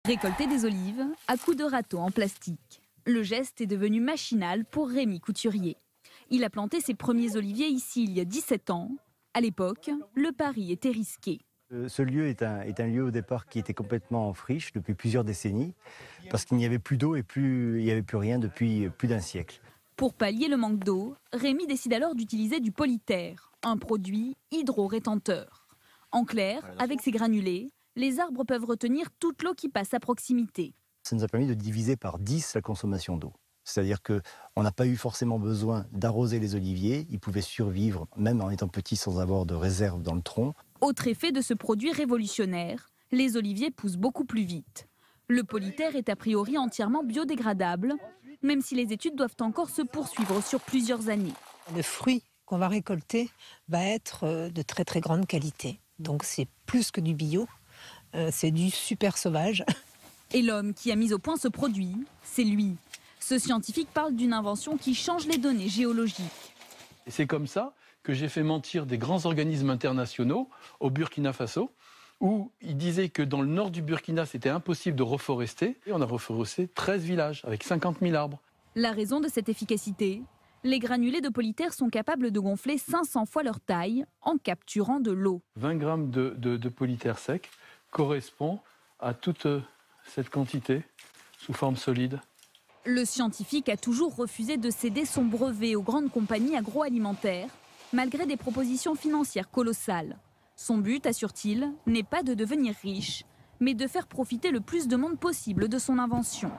Récolter des olives à coups de râteau en plastique. Le geste est devenu machinal pour Rémi Couturier. Il a planté ses premiers oliviers ici il y a 17 ans. À l'époque, le pari était risqué. Ce lieu est un lieu au départ qui était complètement en friche depuis plusieurs décennies parce qu'il n'y avait plus d'eau et il n'y avait plus rien depuis plus d'un siècle. Pour pallier le manque d'eau, Rémi décide alors d'utiliser du polytère, un produit hydro-rétenteur. En clair, avec ces granulés, les arbres peuvent retenir toute l'eau qui passe à proximité. Ça nous a permis de diviser par 10 la consommation d'eau. C'est-à-dire qu'on n'a pas eu forcément besoin d'arroser les oliviers. Ils pouvaient survivre, même en étant petits, sans avoir de réserve dans le tronc. Autre effet de ce produit révolutionnaire, les oliviers poussent beaucoup plus vite. Le polytère est a priori entièrement biodégradable, même si les études doivent encore se poursuivre sur plusieurs années. Le fruit qu'on va récolter va être de très très grande qualité. Donc c'est plus que du bio, c'est du super sauvage. Et l'homme qui a mis au point ce produit, c'est lui. Ce scientifique parle d'une invention qui change les données géologiques. Et c'est comme ça que j'ai fait mentir des grands organismes internationaux au Burkina Faso, où ils disaient que dans le nord du Burkina, c'était impossible de reforester. Et on a reforesté 13 villages avec 50 000 arbres. La raison de cette efficacité, les granulés de polytère sont capables de gonfler 500 fois leur taille en capturant de l'eau. 20 grammes de polytère sec correspond à toute cette quantité sous forme solide. Le scientifique a toujours refusé de céder son brevet aux grandes compagnies agroalimentaires, malgré des propositions financières colossales. Son but, assure-t-il, n'est pas de devenir riche, mais de faire profiter le plus de monde possible de son invention.